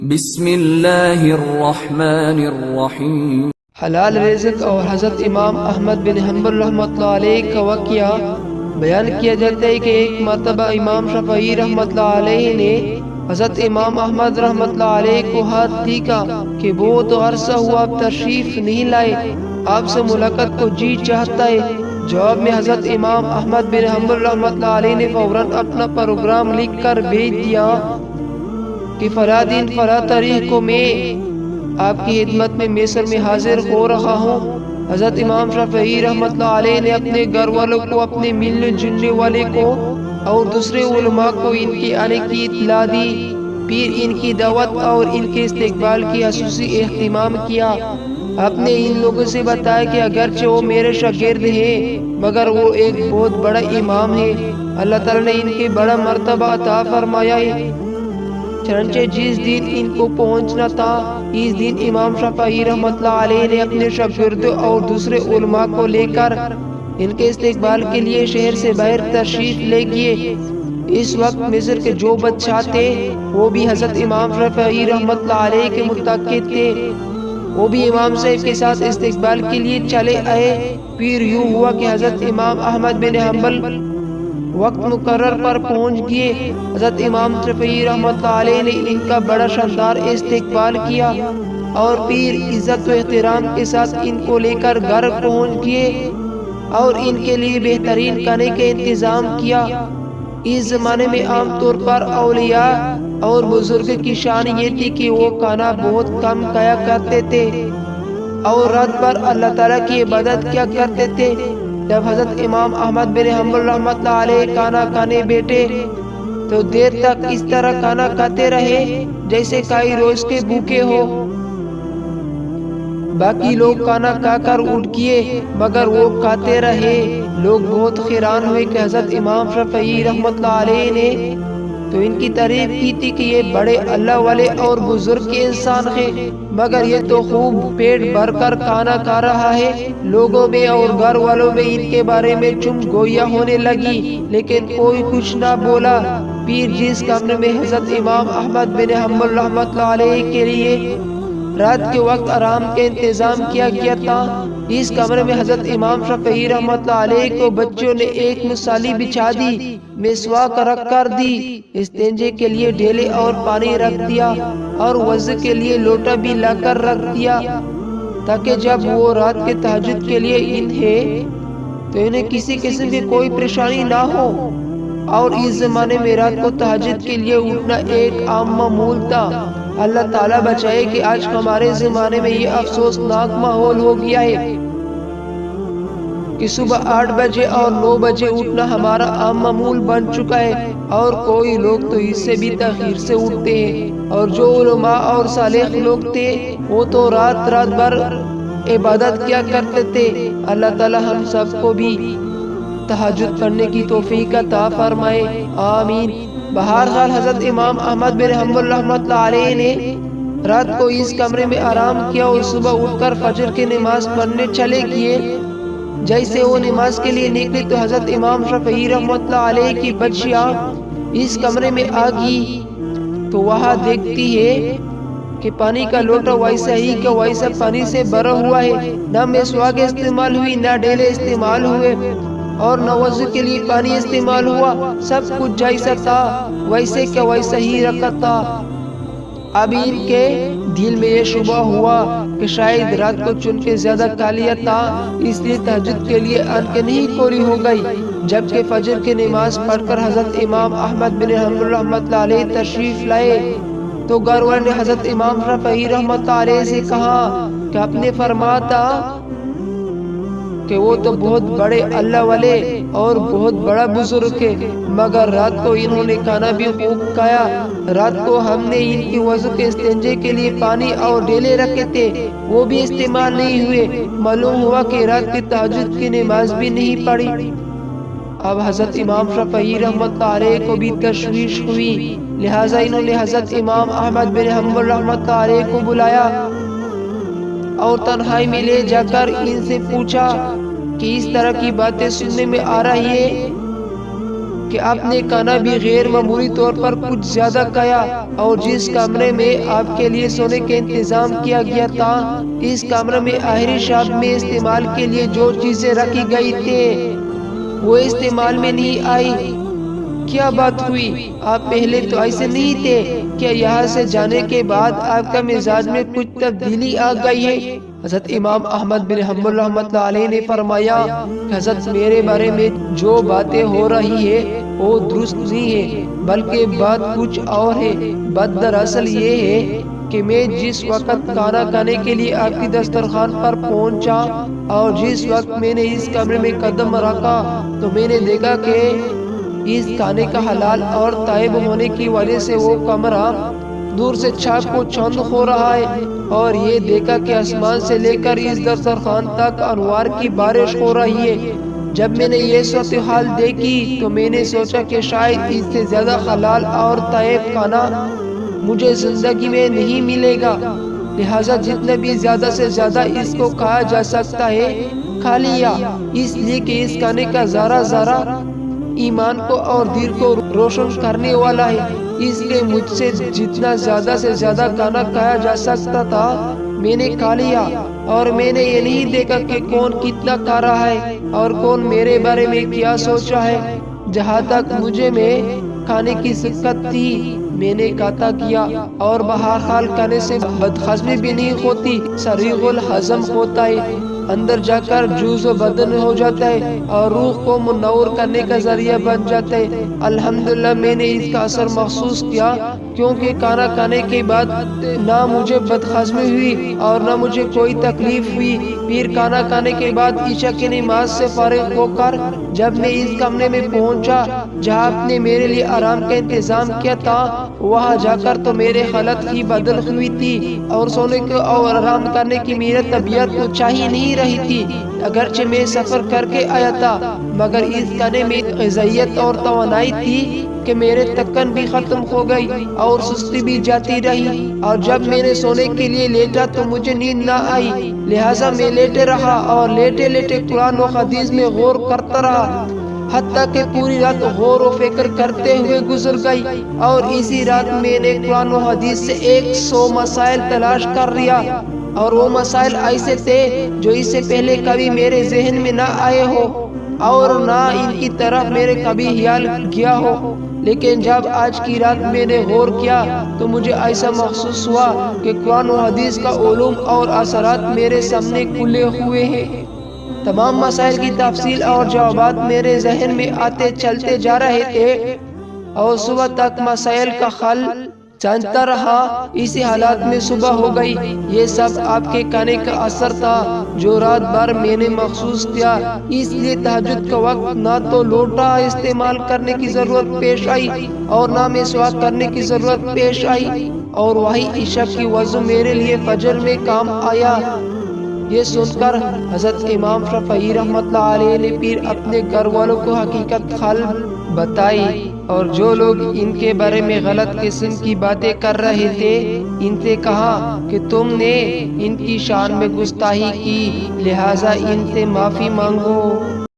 بسم اللہ الرحمن الرحیم۔ حلال رزق اور حضرت امام احمد بن حنبل رحمۃ اللہ علیہ کا واقعہ بیان کیا جاتا ہے کہ ایک مرتبہ امام شافعی رحمۃ اللہ علیہ نے حضرت امام احمد رحمۃ اللہ علیہ کو ہاتھ دیکھا کہ وہ تو عرصہ ہوا اب تشریف نہیں لائے، آپ سے ملاقات کو جی چاہتا ہے۔ جواب میں حضرت امام احمد بن حنبل رحمۃ اللہ علیہ نے فوراً اپنا پروگرام لکھ کر بھیج دیا کہ فلاں دن فلاں تاریخ کو میں آپ کی خدمت میں مصر میں حاضر ہو رہا ہوں۔ حضرت امام شافعی رحمۃ اللہ علیہ نے اپنے گھر والوں کو، اپنے ملنے جلنے والے کو اور دوسرے علماء کو ان کے آنے کی اطلاع دی، پھر ان کی دعوت اور ان کے استقبال کی خصوصی اہتمام کیا۔ آپ نے ان لوگوں سے بتایا کہ اگرچہ وہ میرے شاگرد ہیں مگر وہ ایک بہت بڑا امام ہے، اللہ تعالیٰ نے ان کے بڑا مرتبہ عطا فرمایا ہے۔ چنانچہ جس دن ان کو پہنچنا تھا، اس دن امام شافعی رحمۃ اللہ علیہ نے اپنے شاگردوں اور دوسرے علماء کو لے کر ان کے استقبال کے لیے شہر سے باہر تشریف لے گئے۔ اس وقت مصر کے جو بادشاہ تھے وہ بھی حضرت امام شافعی رحمۃ اللہ علیہ کے متعلق تھے، وہ بھی امام صاحب کے ساتھ استقبال کے لیے چلے آئے۔ پھر یوں ہوا کہ حضرت امام احمد بن حنبل وقت مقرر پر پہنچ گئے۔ حضرت امام شافعی رحمۃ اللہ علیہ نے ان کا بڑا شاندار استقبال کیا اور پھر عزت و احترام کے ساتھ ان کو لے کر گھر پہنچ گئے اور ان کے لیے بہترین کھانے کا انتظام کیا۔ اس زمانے میں عام طور پر اولیاء اور بزرگ کی شان یہ تھی کہ وہ کھانا بہت کم کھایا کرتے تھے اور رات بھر اللہ تعالیٰ کی عبادت کیا کرتے تھے۔ جب حضرت امام احمد بن حنبل رحمۃ اللہ علیہ کھانا کھانے بیٹھے تو دیر تک اس طرح کھانا کھاتے رہے جیسے کئی روز کے بھوکے ہو۔ باقی لوگ کھانا کھا کر اٹھ گئے مگر وہ کھاتے رہے۔ لوگ بہت حیران ہوئے کہ حضرت امام شافعی رحمۃ اللہ علیہ نے تو ان کی تعریف کی تھی کہ یہ بڑے اللہ والے اور بزرگ کے انسان ہیں، مگر یہ تو خوب پیٹ بھر کر کھانا کھا رہا ہے۔ لوگوں میں اور گھر والوں میں ان کے بارے میں چم گویا ہونے لگی لیکن کوئی کچھ نہ بولا۔ پھر جس کمرے میں حضرت امام احمد بن حنبل رحمۃ اللہ علیہ کے لیے رات کے وقت آرام کا انتظام کیا گیا تھا، اس کمرے میں حضرت امام شافعی رحمۃ اللہ علیہ کو بچوں نے ایک مصالی بچھا دی، مسواک رکھ کر دی، استنجے کے لیے ڈھیلے اور پانی رکھ دیا اور وضو کے لیے لوٹا بھی لا کر رکھ دیا تاکہ جب وہ رات کے تہجد کے لیے انہیں تو انہیں کسی قسم کی کوئی پریشانی نہ ہو۔ اور اس زمانے میں رات کو تہجد کے لیے اٹھنا ایک عام معمول تھا۔ اللہ تعالیٰ بچائے کہ آج ہمارے زمانے میں یہ افسوسناک ماحول ہو گیا ہے کہ صبح 8 بجے اور 9 بجے اٹھنا ہمارا عام معمول بن چکا ہے، اور کوئی لوگ تو اس سے بھی تاخیر سے اٹھتے ہیں۔ اور جو علماء اور صالح لوگ تھے وہ تو رات بھر عبادت کیا کرتے تھے۔ اللہ تعالیٰ ہم سب کو بھی تہجد پڑھنے کی توفیق عطا فرمائے، آمین۔ بہرحال حضرت امام احمد بن حنبل رحمۃ اللہ علیہ نے رات کو اس کمرے میں آرام کیا اور صبح اٹھ کر فجر کی نماز پڑھنے چلے گئے۔ جیسے وہ نماز کے لیے نکلی تو حضرت امام شافعی رحمۃ اللہ علیہ کی بچیاں اس کمرے میں آ گئی تو وہاں دیکھتی ہے کہ پانی کا لوٹا ویسا ہی کا ویسا پانی سے بھرا ہوا ہے، نہ مسواک استعمال ہوئی، نہ ڈیلے استعمال ہوئے اور نہ وضو کے لیے پانی استعمال ہوا، سب کچھ جیسا تھا ویسے کا ویسا ہی رکھا تھا۔ اب ان کے دل میں یہ شبہ ہوا کہ شاید رات کو چن کے زیادہ کھا لیا تھا اس لیے تہجد کے لیے ان کے نہیں پوری ہو گئی۔ جبکہ فجر کی نماز پڑھ کر حضرت امام احمد بن حنبل رحمۃ اللہ علیہ تشریف لائے تو گھر والوں نے حضرت امام شافعی رحمۃ اللہ علیہ سے کہا کہ آپ نے فرمایا تھا کہ وہ تو بہت بڑے اللہ والے اور بہت بڑا بزرگ ہے، مگر رات کو انہوں نے کھانا بھی خوب کھایا۔ رات کو ہم نے ان کی وضو کے استنجے کے لیے پانی اور ڈیلے رکھے تھے، وہ بھی استعمال نہیں ہوئے۔ معلوم ہوا کہ رات کی تہجد کی نماز بھی نہیں پڑھی۔ اب حضرت امام شافعی رحمۃ اللہ علیہ کو بھی تشویش ہوئی، لہٰذا انہوں نے حضرت امام احمد بن حنبل رحمۃ اللہ علیہ کو بلایا اور تنہائی میں لے جا کر ان سے پوچھا کہ اس طرح کی باتیں سننے میں آ رہی ہے کہ آپ نے کھانا بھی غیر معمولی طور پر کچھ زیادہ کھایا، اور جس کمرے میں آپ کے لیے سونے کا انتظام کیا گیا تھا، اس کمرے میں آخری شب میں استعمال کے لیے جو چیزیں رکھی گئی تھی وہ استعمال میں نہیں آئی۔ کیا بات ہوئی؟ آپ پہلے تو ایسے نہیں تھے، کیا یہاں سے جانے کے بعد آپ کا مزاج میں کچھ تبدیلی آ گئی ہے؟ حضرت امام احمد بن حنبل رحمۃ اللہ علیہ نے فرمایا کہ حضرت میرے بارے میں جو باتیں ہو رہی ہے وہ درست نہیں ہے، بلکہ بات کچھ اور ہے۔ بات دراصل یہ ہے کہ میں جس وقت کھانا کھانے کے لیے آپ کی دسترخوان پر پہنچا اور جس وقت میں نے اس کمرے میں قدم رکھا تو میں نے دیکھا کہ اس کھانے کا حلال اور طیب ہونے کی وجہ سے وہ کمرہ دور سے چاک و چوند ہو رہا ہے، اور یہ دیکھا کہ آسمان سے لے کر اس دسترخوان تک انوار کی بارش ہو رہی ہے۔ جب میں نے یہ صورتحال دیکھی تو میں نے سوچا کہ شاید اس سے زیادہ حلال اور طیب کھانا مجھے زندگی میں نہیں ملے گا، لہٰذا جتنا بھی زیادہ سے زیادہ اس کو کھایا جا سکتا ہے کھا لیا، اس لیے کہ اس کھانے کا ذرہ ذرہ ایمان کو اور دل کو روشن کرنے والا ہے۔ اس لیے مجھ سے جتنا زیادہ سے زیادہ کھانا کھایا جا سکتا تھا میں نے کھا لیا، اور میں نے یہ نہیں دیکھا کہ کون کتنا کھا رہا ہے اور کون میرے بارے میں کیا سوچ رہا ہے۔ جہاں تک مجھے میں کھانے کی سکت تھی میں نے کھاتا کیا، اور بہرحال کھانے سے بدہضمی بھی نہیں ہوتی، سریع الہضم ہوتا ہے، اندر جا کر جوز و بدن ہو جاتا ہے اور روح کو منور کرنے کا ذریعہ بن جاتا ہے۔ الحمدللہ میں نے اس کا اثر محسوس کیا، کیونکہ کھانا کھانے کے بعد نہ مجھے بدہضمی ہوئی اور نہ مجھے کوئی تکلیف ہوئی۔ پھر کھانا کھانے کے بعد عشاء کی نماز سے فارغ ہو کر جب میں اس کمرے میں پہنچا جہاں آپ نے میرے لیے آرام کا انتظام کیا تھا، وہاں جا کر تو میرے حالت ہی بدل ہوئی تھی، اور سونے کو اور آرام کرنے کی میری طبیعت تو چاہی نہیں رہی تھی۔ اگرچہ میں سفر کر کے آیا تھا، مگر اس کھانے میں غذائیت اور توانائی تھی کہ میرے تکن بھی ختم ہو گئی اور سستی بھی جاتی رہی، اور جب میں نے سونے کے لیے لیٹا تو مجھے نیند نہ آئی، لہٰذا میں لیٹے رہا اور لیٹے لیٹے قرآن و حدیث میں غور کرتا رہا، حتیٰ کہ پوری رات غور و فکر کرتے ہوئے گزر گئی، اور اسی رات میں نے قرآن و حدیث سے 100 مسائل تلاش کر لیا، اور وہ مسائل ایسے تھے جو اس سے پہلے کبھی میرے ذہن میں نہ آئے ہو اور نہ ان کی طرف میرے کبھی خیال گیا ہو۔ لیکن جب آج کی رات میں نے غور کیا تو مجھے ایسا محسوس ہوا کہ قرآن و حدیث کا علوم اور اثرات میرے سامنے کھلے ہوئے ہیں۔ تمام مسائل کی تفصیل اور جوابات میرے ذہن میں آتے چلتے جا رہے تھے، اور صبح تک مسائل کا حل جانتا رہا۔ اسی حالات میں صبح ہو گئی۔ یہ سب آپ کے کھانے کا اثر تھا جو رات بھر میں نے محسوس کیا، اس لیے تہجد کا وقت نہ تو لوٹا استعمال کرنے کی ضرورت پیش آئی اور نہ مسواک کرنے کی ضرورت پیش آئی، اور وہی عشاء کی وضو میرے لیے فجر میں کام آیا۔ یہ سن کر حضرت امام شافعی رحمۃ اللہ علیہ نے پھر اپنے گھر والوں کو حقیقت حال بتائی، اور جو لوگ ان کے بارے میں غلط قسم کی باتیں کر رہے تھے ان سے کہا کہ تم نے ان کی شان میں گستاخی کی، لہٰذا ان سے معافی مانگو۔